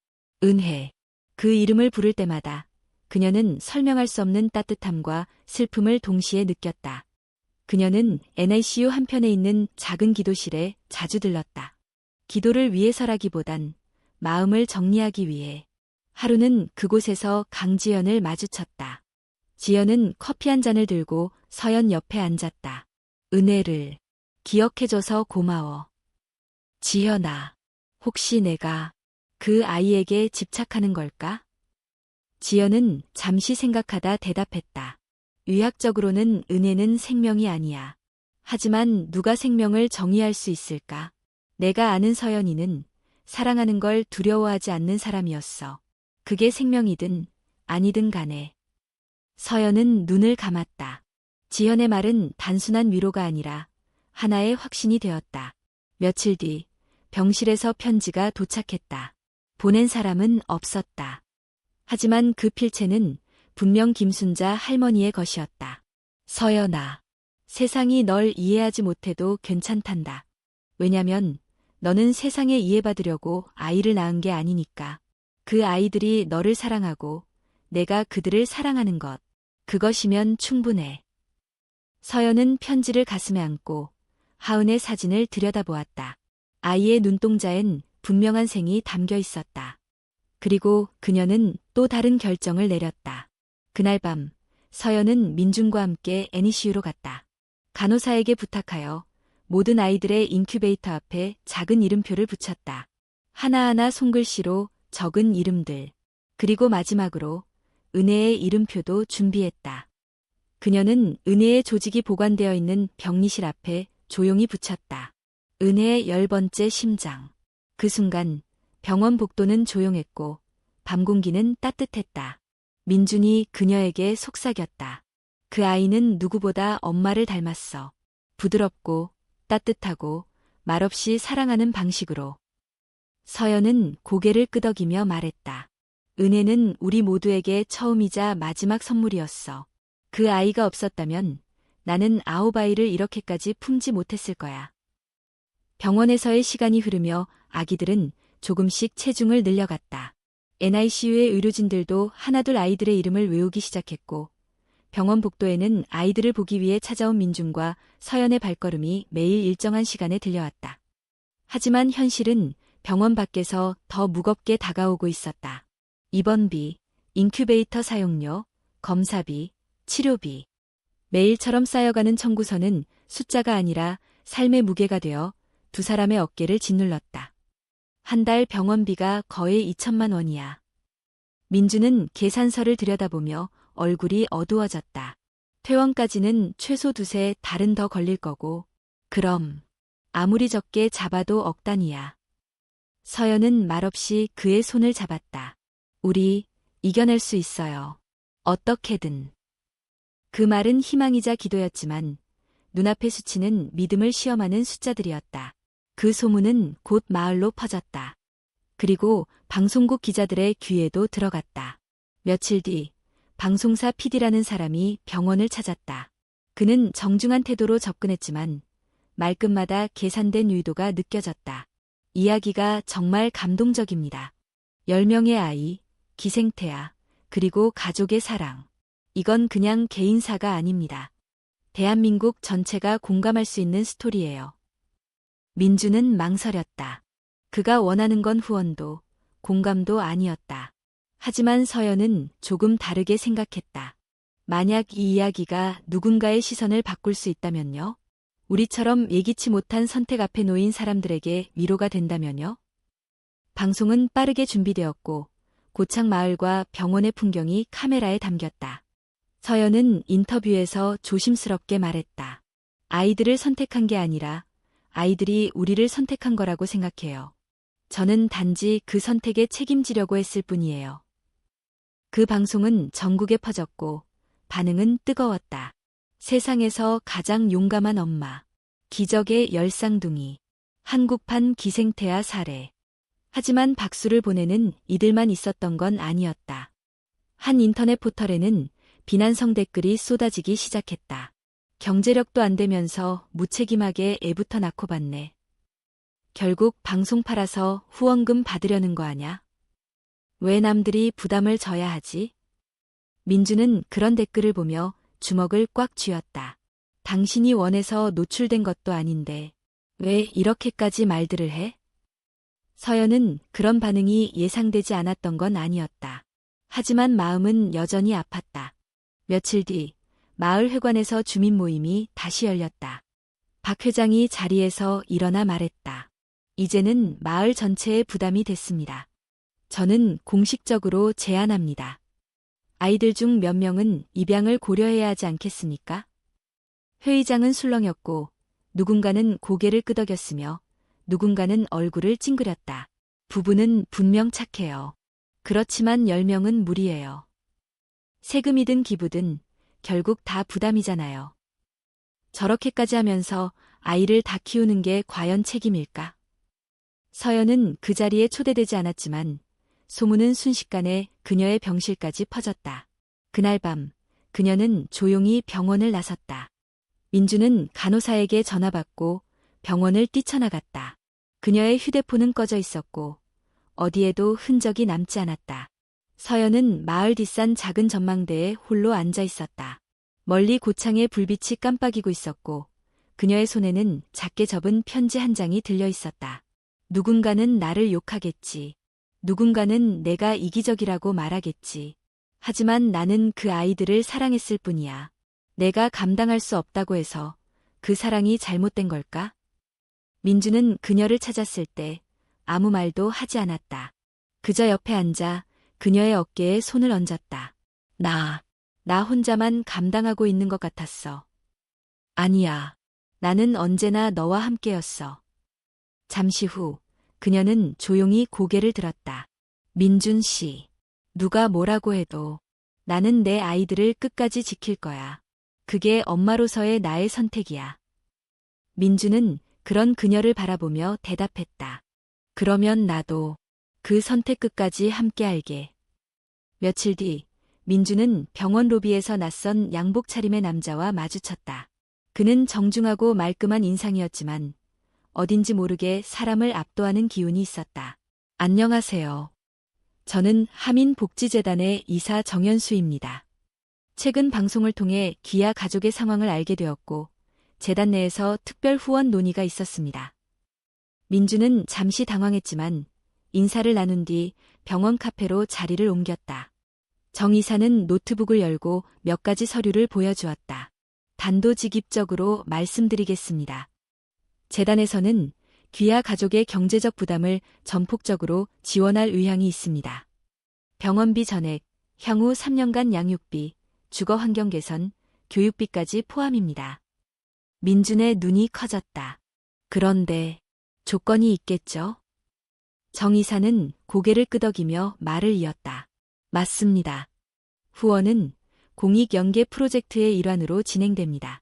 은혜. 그 이름을 부를 때마다 그녀는 설명할 수 없는 따뜻함과 슬픔을 동시에 느꼈다. 그녀는 NICU 한편에 있는 작은 기도실에 자주 들렀다. 기도를 위해서라기보단 마음을 정리하기 위해. 하루는 그곳에서 강지연을 마주쳤다. 지연은 커피 한 잔을 들고 서연 옆에 앉았다. 은혜를 기억해줘서 고마워. 지연아, 혹시 내가 그 아이에게 집착하는 걸까? 지연은 잠시 생각하다 대답했다. 의학적으로는 은혜는 생명이 아니야. 하지만 누가 생명을 정의할 수 있을까? 내가 아는 서연이는 사랑하는 걸 두려워하지 않는 사람이었어. 그게 생명이든 아니든 간에. 서연은 눈을 감았다. 지연의 말은 단순한 위로가 아니라 하나의 확신이 되었다. 며칠 뒤 병실에서 편지가 도착했다. 보낸 사람은 없었다. 하지만 그 필체는 분명 김순자 할머니의 것이었다. 서연아, 세상이 널 이해하지 못해도 괜찮단다. 왜냐면 너는 세상에 이해받으려고 아이를 낳은 게 아니니까. 그 아이들이 너를 사랑하고 내가 그들을 사랑하는 것. 그것이면 충분해. 서연은 편지를 가슴에 안고 하은의 사진을 들여다보았다. 아이의 눈동자엔 분명한 생이 담겨 있었다. 그리고 그녀는 또 다른 결정을 내렸다. 그날 밤 서연은 민준과 함께 NICU로 갔다. 간호사에게 부탁하여 모든 아이들의 인큐베이터 앞에 작은 이름표를 붙였다. 하나하나 손글씨로 적은 이름들. 그리고 마지막으로 은혜의 이름표도 준비했다. 그녀는 은혜의 조직이 보관되어 있는 병리실 앞에 조용히 붙였다. 은혜의 10번째 심장. 그 순간 병원 복도는 조용했고 밤 공기는 따뜻했다. 민준이 그녀에게 속삭였다. 그 아이는 누구보다 엄마를 닮았어. 부드럽고 따뜻하고 말없이 사랑하는 방식으로. 서연은 고개를 끄덕이며 말했다. 은혜는 우리 모두에게 처음이자 마지막 선물이었어. 그 아이가 없었다면 나는 아오바이를 이렇게까지 품지 못했을 거야. 병원에서의 시간이 흐르며 아기들은 조금씩 체중을 늘려갔다. NICU의 의료진들도 하나둘 아이들의 이름을 외우기 시작했고 병원 복도에는 아이들을 보기 위해 찾아온 민준과 서연의 발걸음이 매일 일정한 시간에 들려왔다. 하지만 현실은 병원 밖에서 더 무겁게 다가오고 있었다. 입원비, 인큐베이터 사용료, 검사비, 치료비. 매일처럼 쌓여가는 청구서는 숫자가 아니라 삶의 무게가 되어 두 사람의 어깨를 짓눌렀다. 한 달 병원비가 거의 2천만 원이야. 민주는 계산서를 들여다보며 얼굴이 어두워졌다. 퇴원까지는 최소 2~3달은 더 걸릴 거고, 그럼 아무리 적게 잡아도 억 단위야. 서연은 말없이 그의 손을 잡았다. 우리 이겨낼 수 있어요. 어떻게든. 그 말은 희망이자 기도였지만 눈앞에 수치는 믿음을 시험하는 숫자들이었다. 그 소문은 곧 마을로 퍼졌다. 그리고 방송국 기자들의 귀에도 들어갔다. 며칠 뒤 방송사 PD라는 사람이 병원을 찾았다. 그는 정중한 태도로 접근했지만 말끝마다 계산된 의도가 느껴졌다. 이야기가 정말 감동적입니다. 10명의 아이, 기생태아, 그리고 가족의 사랑. 이건 그냥 개인사가 아닙니다. 대한민국 전체가 공감할 수 있는 스토리예요. 민주는 망설였다. 그가 원하는 건 후원도, 공감도 아니었다. 하지만 서연은 조금 다르게 생각했다. 만약 이 이야기가 누군가의 시선을 바꿀 수 있다면요? 우리처럼 예기치 못한 선택 앞에 놓인 사람들에게 위로가 된다면요? 방송은 빠르게 준비되었고 고창 마을과 병원의 풍경이 카메라에 담겼다. 서연은 인터뷰에서 조심스럽게 말했다. 아이들을 선택한 게 아니라 아이들이 우리를 선택한 거라고 생각해요. 저는 단지 그 선택에 책임지려고 했을 뿐이에요. 그 방송은 전국에 퍼졌고 반응은 뜨거웠다. 세상에서 가장 용감한 엄마, 기적의 열쌍둥이, 한국판 기생태아 사례. 하지만 박수를 보내는 이들만 있었던 건 아니었다. 한 인터넷 포털에는 비난성 댓글이 쏟아지기 시작했다. 경제력도 안 되면서 무책임하게 애부터 낳고 봤네. 결국 방송 팔아서 후원금 받으려는 거 아냐? 왜 남들이 부담을 져야 하지? 민주는 그런 댓글을 보며 주먹을 꽉 쥐었다. 당신이 원해서 노출된 것도 아닌데 왜 이렇게까지 말들을 해? 서연은 그런 반응이 예상되지 않았던 건 아니었다. 하지만 마음은 여전히 아팠다. 며칠 뒤 마을 회관에서 주민 모임이 다시 열렸다. 박 회장이 자리에서 일어나 말했다. 이제는 마을 전체의 부담이 됐습니다. 저는 공식적으로 제안합니다. 아이들 중 몇 명은 입양을 고려해야 하지 않겠습니까? 회의장은 술렁였고 누군가는 고개를 끄덕였으며 누군가는 얼굴을 찡그렸다. 부부는 분명 착해요. 그렇지만 10명은 무리예요. 세금이든 기부든 결국 다 부담이잖아요. 저렇게까지 하면서 아이를 다 키우는 게 과연 책임일까? 서연은 그 자리에 초대되지 않았지만 소문은 순식간에 그녀의 병실까지 퍼졌다. 그날 밤 그녀는 조용히 병원을 나섰다. 민주는 간호사에게 전화받고 병원을 뛰쳐나갔다. 그녀의 휴대폰은 꺼져 있었고 어디에도 흔적이 남지 않았다. 서연은 마을 뒷산 작은 전망대에 홀로 앉아 있었다. 멀리 고창의 불빛이 깜빡이고 있었고 그녀의 손에는 작게 접은 편지 한 장이 들려 있었다. 누군가는 나를 욕하겠지. 누군가는 내가 이기적이라고 말하겠지. 하지만 나는 그 아이들을 사랑했을 뿐이야. 내가 감당할 수 없다고 해서 그 사랑이 잘못된 걸까? 민주는 그녀를 찾았을 때 아무 말도 하지 않았다. 그저 옆에 앉아 그녀의 어깨에 손을 얹었다. 나 혼자만 감당하고 있는 것 같았어. 아니야. 나는 언제나 너와 함께였어. 잠시 후 그녀는 조용히 고개를 들었다. 민준 씨, 누가 뭐라고 해도 나는 내 아이들을 끝까지 지킬 거야. 그게 엄마로서의 나의 선택이야. 민주는 그런 그녀를 바라보며 대답했다. 그러면 나도 그 선택 끝까지 함께할게. 며칠 뒤 민주는 병원 로비에서 낯선 양복 차림의 남자와 마주쳤다. 그는 정중하고 말끔한 인상이었지만 어딘지 모르게 사람을 압도하는 기운이 있었다. 안녕하세요. 저는 하민복지재단의 이사 정연수입니다. 최근 방송을 통해 귀하 가족의 상황을 알게 되었고 재단 내에서 특별 후원 논의가 있었습니다. 민주는 잠시 당황했지만 인사를 나눈 뒤 병원 카페로 자리를 옮겼다. 정 이사는 노트북을 열고 몇 가지 서류를 보여주었다. 단도직입적으로 말씀드리겠습니다. 재단에서는 귀하 가족의 경제적 부담을 전폭적으로 지원할 의향이 있습니다. 병원비 전액, 향후 3년간 양육비, 주거 환경 개선, 교육비까지 포함입니다. 민준의 눈이 커졌다. 그런데 조건이 있겠죠? 정 이사는 고개를 끄덕이며 말을 이었다. 맞습니다. 후원은 공익연계 프로젝트의 일환으로 진행됩니다.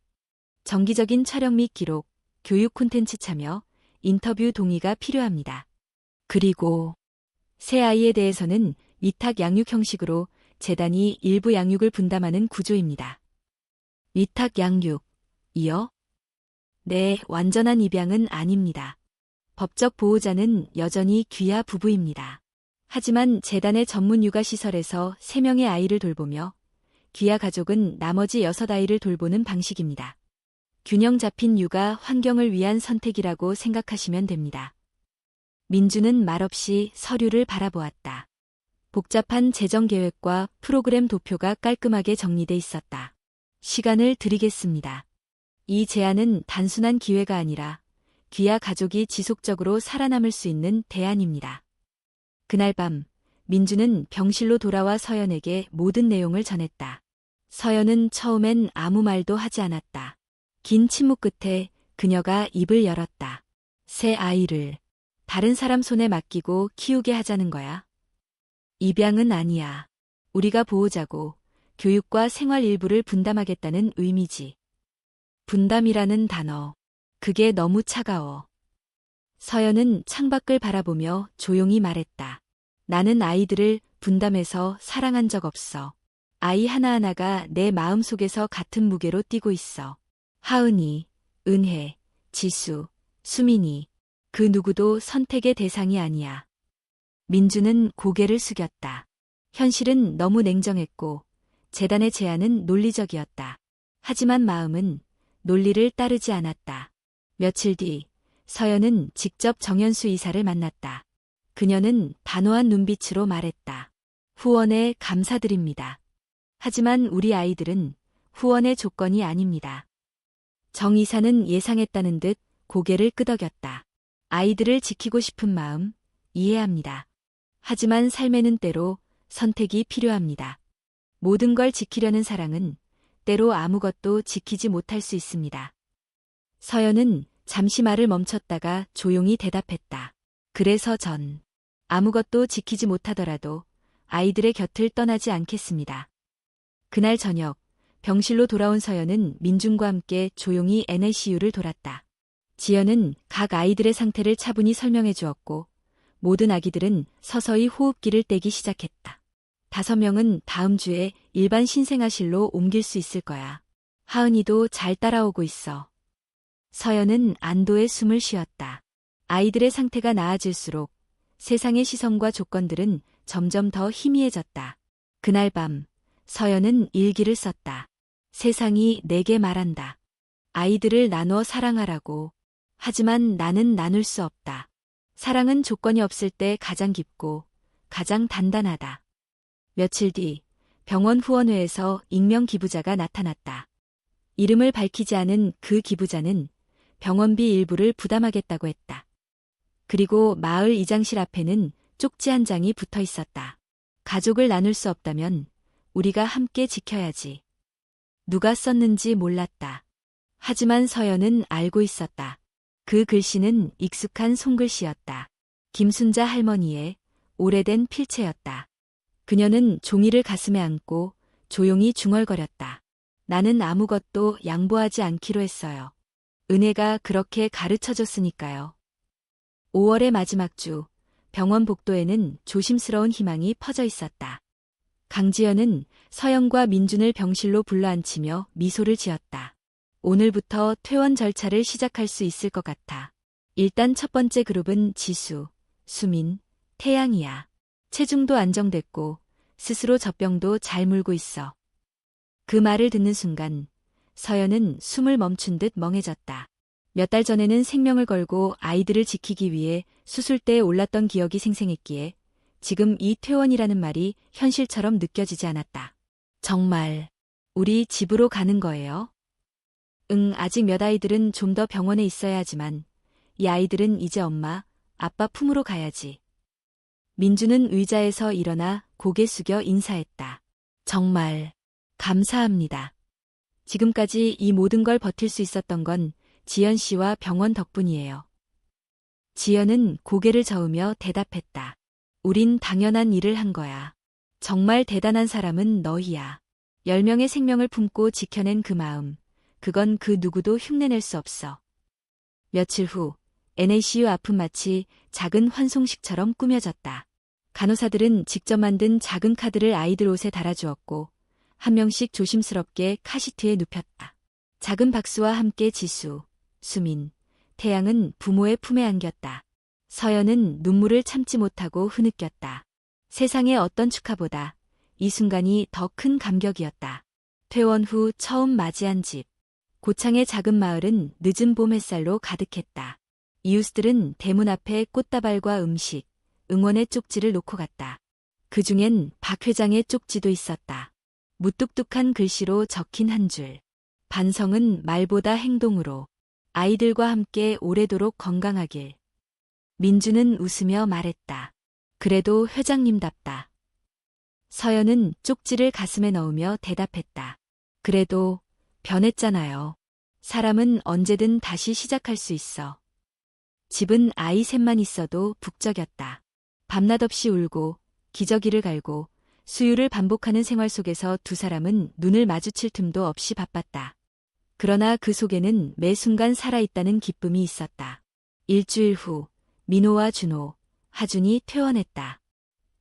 정기적인 촬영 및 기록, 교육 콘텐츠 참여, 인터뷰 동의가 필요합니다. 그리고 새 아이에 대해서는 위탁 양육 형식으로 재단이 일부 양육을 분담하는 구조입니다. 위탁 양육, 이요? 네, 완전한 입양은 아닙니다. 법적 보호자는 여전히 귀하 부부입니다. 하지만 재단의 전문 육아시설에서 3명의 아이를 돌보며 귀하 가족은 나머지 6아이를 돌보는 방식입니다. 균형 잡힌 육아 환경을 위한 선택이라고 생각하시면 됩니다. 민주는 말없이 서류를 바라보았다. 복잡한 재정 계획과 프로그램 도표가 깔끔하게 정리돼 있었다. 시간을 드리겠습니다. 이 제안은 단순한 기회가 아니라 귀하 가족이 지속적으로 살아남을 수 있는 대안입니다. 그날 밤 민주는 병실로 돌아와 서연에게 모든 내용을 전했다. 서연은 처음엔 아무 말도 하지 않았다. 긴 침묵 끝에 그녀가 입을 열었다. 새 아이를 다른 사람 손에 맡기고 키우게 하자는 거야? 입양은 아니야. 우리가 보호자고 교육과 생활 일부를 분담하겠다는 의미지. 분담이라는 단어. 그게 너무 차가워. 서연은 창밖을 바라보며 조용히 말했다. 나는 아이들을 분담해서 사랑한 적 없어. 아이 하나하나가 내 마음속에서 같은 무게로 뛰고 있어. 하은이, 은혜, 지수, 수민이. 그 누구도 선택의 대상이 아니야. 민주는 고개를 숙였다. 현실은 너무 냉정했고 재단의 제안은 논리적이었다. 하지만 마음은 논리를 따르지 않았다. 며칠 뒤 서연은 직접 정연수 이사를 만났다. 그녀는 단호한 눈빛으로 말했다. 후원에 감사드립니다. 하지만 우리 아이들은 후원의 조건이 아닙니다. 정 이사는 예상했다는 듯 고개를 끄덕였다. 아이들을 지키고 싶은 마음 이해합니다. 하지만 삶에는 때로 선택이 필요합니다. 모든 걸 지키려는 사랑은 때로 아무것도 지키지 못할 수 있습니다. 서연은 잠시 말을 멈췄다가 조용히 대답했다. 그래서 전 아무것도 지키지 못하더라도 아이들의 곁을 떠나지 않겠습니다. 그날 저녁 병실로 돌아온 서연은 민준과 함께 조용히 NICU를 돌았다. 지연은 각 아이들의 상태를 차분히 설명해 주었고 모든 아기들은 서서히 호흡기를 떼기 시작했다. 5명은 다음 주에 일반 신생아실로 옮길 수 있을 거야. 하은이도 잘 따라오고 있어. 서연은 안도의 숨을 쉬었다. 아이들의 상태가 나아질수록 세상의 시선과 조건들은 점점 더 희미해졌다. 그날 밤 서연은 일기를 썼다. 세상이 내게 말한다. 아이들을 나눠 사랑하라고. 하지만 나는 나눌 수 없다. 사랑은 조건이 없을 때 가장 깊고 가장 단단하다. 며칠 뒤 병원 후원회에서 익명 기부자가 나타났다. 이름을 밝히지 않은 그 기부자는 병원비 일부를 부담하겠다고 했다. 그리고 마을 이장실 앞에는 쪽지 한 장이 붙어 있었다. 가족을 나눌 수 없다면 우리가 함께 지켜야지. 누가 썼는지 몰랐다. 하지만 서연은 알고 있었다. 그 글씨는 익숙한 손글씨였다. 김순자 할머니의 오래된 필체였다. 그녀는 종이를 가슴에 안고 조용히 중얼거렸다. 나는 아무것도 양보하지 않기로 했어요. 은혜가 그렇게 가르쳐줬으니까요. 5월의 마지막 주, 병원 복도에는 조심스러운 희망이 퍼져 있었다. 강지연은 서연과 민준을 병실로 불러앉히며 미소를 지었다. 오늘부터 퇴원 절차를 시작할 수 있을 것 같아. 일단 첫 번째 그룹은 지수, 수민, 태양이야. 체중도 안정됐고 스스로 젖병도 잘 물고 있어. 그 말을 듣는 순간 서연은 숨을 멈춘 듯 멍해졌다. 몇 달 전에는 생명을 걸고 아이들을 지키기 위해 수술대에 올랐던 기억이 생생했기에 지금 이 퇴원이라는 말이 현실처럼 느껴지지 않았다. 정말 우리 집으로 가는 거예요? 응, 아직 몇 아이들은 좀 더 병원에 있어야 하지만 이 아이들은 이제 엄마, 아빠 품으로 가야지. 민주는 의자에서 일어나 고개 숙여 인사했다. 정말 감사합니다. 지금까지 이 모든 걸 버틸 수 있었던 건 지연 씨와 병원 덕분이에요. 지연은 고개를 저으며 대답했다. 우린 당연한 일을 한 거야. 정말 대단한 사람은 너희야. 10명의 생명을 품고 지켜낸 그 마음. 그건 그 누구도 흉내낼 수 없어. 며칠 후 NICU 앞은 마치 작은 환송식처럼 꾸며졌다. 간호사들은 직접 만든 작은 카드를 아이들 옷에 달아주었고 한 명씩 조심스럽게 카시트에 눕혔다. 작은 박수와 함께 지수, 수민, 태양은 부모의 품에 안겼다. 서연은 눈물을 참지 못하고 흐느꼈다. 세상의 어떤 축하보다 이 순간이 더 큰 감격이었다. 퇴원 후 처음 맞이한 집. 고창의 작은 마을은 늦은 봄 햇살로 가득했다. 이웃들은 대문 앞에 꽃다발과 음식, 응원의 쪽지를 놓고 갔다. 그중엔 박 회장의 쪽지도 있었다. 무뚝뚝한 글씨로 적힌 한 줄. 반성은 말보다 행동으로. 아이들과 함께 오래도록 건강하길. 민주는 웃으며 말했다. 그래도 회장님답다. 서연은 쪽지를 가슴에 넣으며 대답했다. 그래도 변했잖아요. 사람은 언제든 다시 시작할 수 있어. 집은 아이 셋만 있어도 북적였다. 밤낮 없이 울고 기저귀를 갈고 수유를 반복하는 생활 속에서 두 사람은 눈을 마주칠 틈도 없이 바빴다. 그러나 그 속에는 매 순간 살아있다는 기쁨이 있었다. 일주일 후 민호와 준호, 하준이 퇴원했다.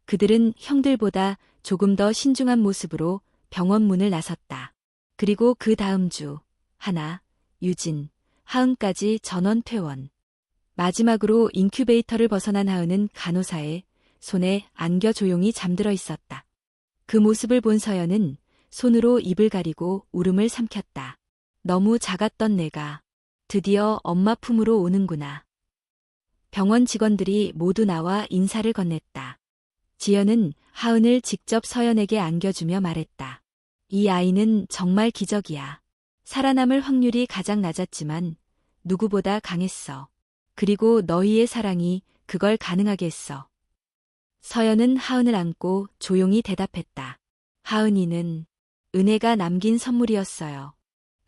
그들은 형들보다 조금 더 신중한 모습으로 병원 문을 나섰다. 그리고 그 다음 주, 하나, 유진, 하은까지 전원 퇴원. 마지막으로 인큐베이터를 벗어난 하은은 간호사의 손에 안겨 조용히 잠들어 있었다. 그 모습을 본 서연은 손으로 입을 가리고 울음을 삼켰다. 너무 작았던 내가 드디어 엄마 품으로 오는구나. 병원 직원들이 모두 나와 인사를 건넸다. 지연은 하은을 직접 서연에게 안겨주며 말했다. 이 아이는 정말 기적이야. 살아남을 확률이 가장 낮았지만 누구보다 강했어. 그리고 너희의 사랑이 그걸 가능하게 했어. 서연은 하은을 안고 조용히 대답했다. 하은이는 은혜가 남긴 선물이었어요.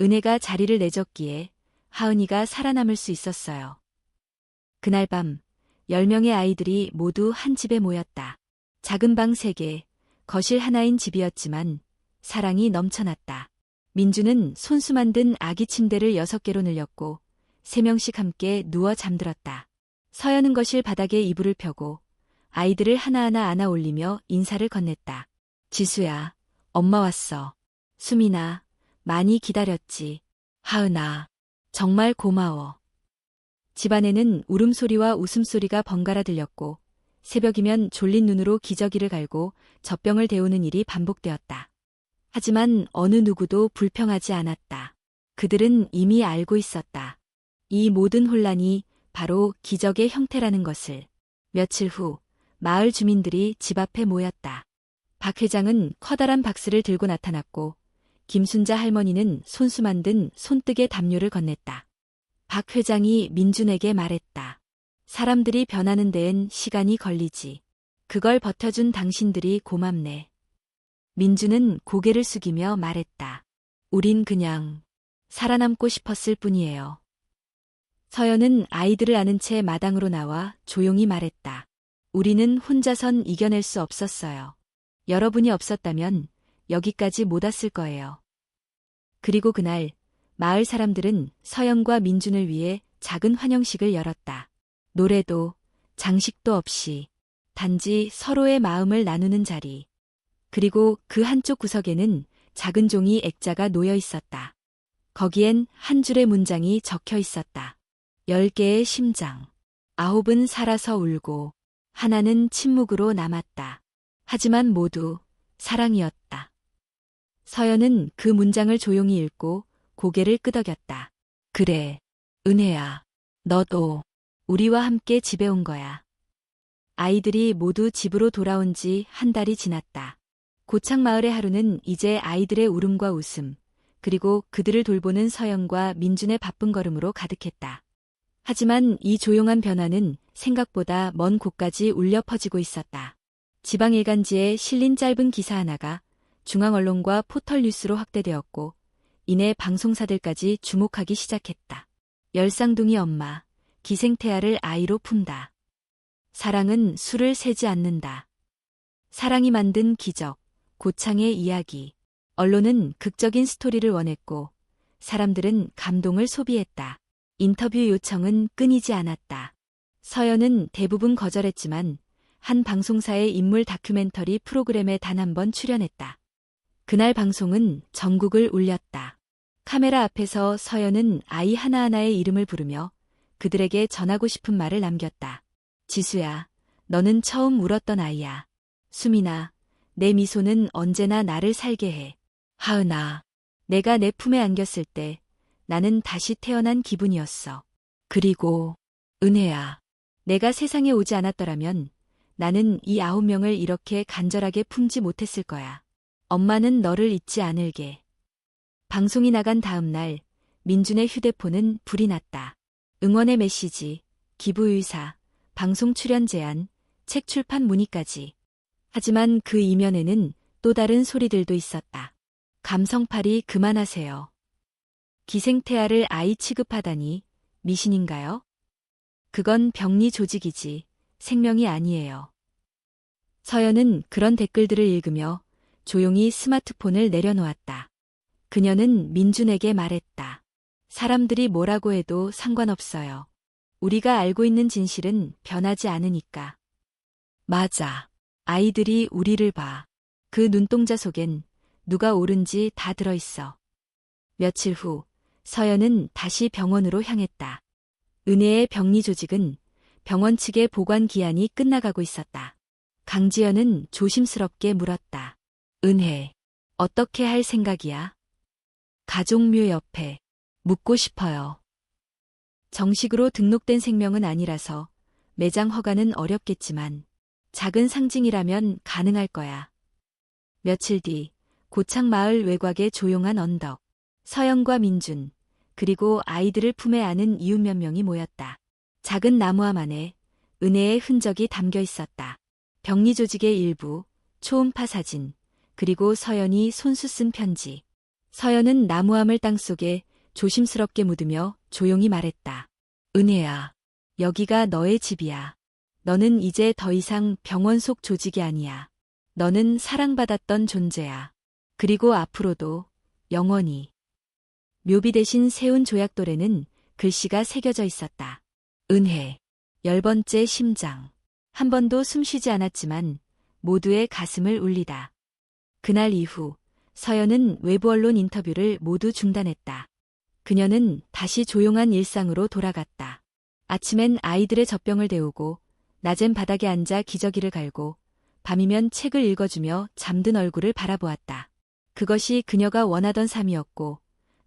은혜가 자리를 내줬기에 하은이가 살아남을 수 있었어요. 그날 밤 10명의 아이들이 모두 한 집에 모였다. 작은 방 3개, 거실 하나인 집이었지만 사랑이 넘쳐났다. 민주는 손수 만든 아기 침대를 6개로 늘렸고 3명씩 함께 누워 잠들었다. 서연은 거실 바닥에 이불을 펴고 아이들을 하나하나 안아 올리며 인사를 건넸다. 지수야, 엄마 왔어. 수민아, 많이 기다렸지. 하은아, 정말 고마워. 집안에는 울음소리와 웃음소리가 번갈아 들렸고 새벽이면 졸린 눈으로 기저귀를 갈고 젖병을 데우는 일이 반복되었다. 하지만 어느 누구도 불평하지 않았다. 그들은 이미 알고 있었다. 이 모든 혼란이 바로 기적의 형태라는 것을. 며칠 후 마을 주민들이 집 앞에 모였다. 박 회장은 커다란 박스를 들고 나타났고 김순자 할머니는 손수 만든 손뜨개 담요를 건넸다. 박 회장이 민준에게 말했다. 사람들이 변하는 데엔 시간이 걸리지. 그걸 버텨준 당신들이 고맙네. 민준은 고개를 숙이며 말했다. 우린 그냥 살아남고 싶었을 뿐이에요. 서연은 아이들을 안은 채 마당으로 나와 조용히 말했다. 우리는 혼자선 이겨낼 수 없었어요. 여러분이 없었다면 여기까지 못 왔을 거예요. 그리고 그날 마을 사람들은 서연과 민준을 위해 작은 환영식을 열었다. 노래도 장식도 없이 단지 서로의 마음을 나누는 자리. 그리고 그 한쪽 구석에는 작은 종이 액자가 놓여 있었다. 거기엔 한 줄의 문장이 적혀 있었다. 10개의 심장. 9은 살아서 울고 하나는 침묵으로 남았다. 하지만 모두 사랑이었다. 서연은 그 문장을 조용히 읽고 고개를 끄덕였다. 그래, 은혜야. 너도 우리와 함께 집에 온 거야. 아이들이 모두 집으로 돌아온 지 한 달이 지났다. 고창마을의 하루는 이제 아이들의 울음과 웃음, 그리고 그들을 돌보는 서연과 민준의 바쁜 걸음으로 가득했다. 하지만 이 조용한 변화는 생각보다 먼 곳까지 울려 퍼지고 있었다. 지방일간지에 실린 짧은 기사 하나가 중앙언론과 포털뉴스로 확대되었고 이내 방송사들까지 주목하기 시작했다. 열쌍둥이 엄마, 기생태아를 아이로 품다. 사랑은 수를 세지 않는다. 사랑이 만든 기적, 고창의 이야기. 언론은 극적인 스토리를 원했고 사람들은 감동을 소비했다. 인터뷰 요청은 끊이지 않았다. 서연은 대부분 거절했지만 한 방송사의 인물 다큐멘터리 프로그램에 단 한 번 출연했다. 그날 방송은 전국을 울렸다. 카메라 앞에서 서연은 아이 하나하나의 이름을 부르며 그들에게 전하고 싶은 말을 남겼다. 지수야, 너는 처음 울었던 아이야. 수민아, 내 미소는 언제나 나를 살게 해. 하은아, 내가 내 품에 안겼을 때 나는 다시 태어난 기분이었어. 그리고 은혜야, 내가 세상에 오지 않았더라면 나는 이 9명을 이렇게 간절하게 품지 못했을 거야. 엄마는 너를 잊지 않을게. 방송이 나간 다음 날 민준의 휴대폰은 불이 났다. 응원의 메시지, 기부 의사, 방송 출연 제안, 책 출판 문의까지. 하지만 그 이면에는 또 다른 소리들도 있었다. 감성팔이 그만하세요. 기생태아를 아이 취급하다니 미신인가요? 그건 병리 조직이지 생명이 아니에요. 서연은 그런 댓글들을 읽으며 조용히 스마트폰을 내려놓았다. 그녀는 민준에게 말했다. 사람들이 뭐라고 해도 상관없어요. 우리가 알고 있는 진실은 변하지 않으니까. 맞아. 아이들이 우리를 봐. 그 눈동자 속엔 누가 옳은지 다 들어있어. 며칠 후 서연은 다시 병원으로 향했다. 은혜의 병리 조직은 병원 측의 보관 기한이 끝나가고 있었다. 강지연은 조심스럽게 물었다. 은혜, 어떻게 할 생각이야? 가족묘 옆에 묻고 싶어요. 정식으로 등록된 생명은 아니라서 매장 허가는 어렵겠지만 작은 상징이라면 가능할 거야. 며칠 뒤 고창 마을 외곽의 조용한 언덕, 서영과 민준, 그리고 아이들을 품에 안은 이웃 몇 명이 모였다. 작은 나무함 안에 은혜의 흔적이 담겨 있었다. 병리 조직의 일부, 초음파 사진, 그리고 서연이 손수 쓴 편지. 서연은 나무함을 땅속에 조심스럽게 묻으며 조용히 말했다. 은혜야, 여기가 너의 집이야. 너는 이제 더 이상 병원 속 조직이 아니야. 너는 사랑받았던 존재야. 그리고 앞으로도 영원히. 묘비 대신 세운 조약돌에는 글씨가 새겨져 있었다. 은혜, 10번째 심장. 한 번도 숨쉬지 않았지만 모두의 가슴을 울리다. 그날 이후 서연은 외부 언론 인터뷰를 모두 중단했다. 그녀는 다시 조용한 일상으로 돌아갔다. 아침엔 아이들의 젖병을 데우고 낮엔 바닥에 앉아 기저귀를 갈고 밤이면 책을 읽어주며 잠든 얼굴을 바라보았다. 그것이 그녀가 원하던 삶이었고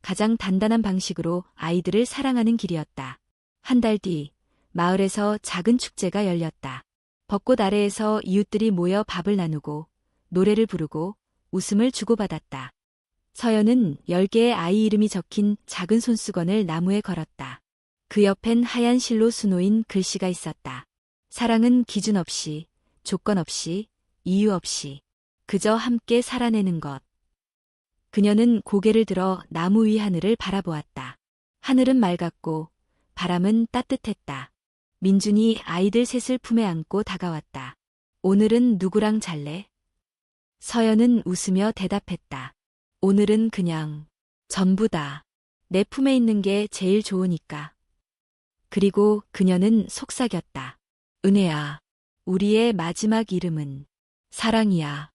가장 단단한 방식으로 아이들을 사랑하는 길이었다. 한 달 뒤 마을에서 작은 축제가 열렸다. 벚꽃 아래에서 이웃들이 모여 밥을 나누고 노래를 부르고 웃음을 주고받았다. 서연은 10개의 아이 이름이 적힌 작은 손수건을 나무에 걸었다. 그 옆엔 하얀 실로 수놓인 글씨가 있었다. 사랑은 기준 없이, 조건 없이, 이유 없이, 그저 함께 살아내는 것. 그녀는 고개를 들어 나무 위 하늘을 바라보았다. 하늘은 맑았고 바람은 따뜻했다. 민준이 아이들 셋을 품에 안고 다가왔다. 오늘은 누구랑 잘래? 서연은 웃으며 대답했다. 오늘은 그냥 전부다. 내 품에 있는 게 제일 좋으니까. 그리고 그녀는 속삭였다. 은혜야, 우리의 마지막 이름은 사랑이야.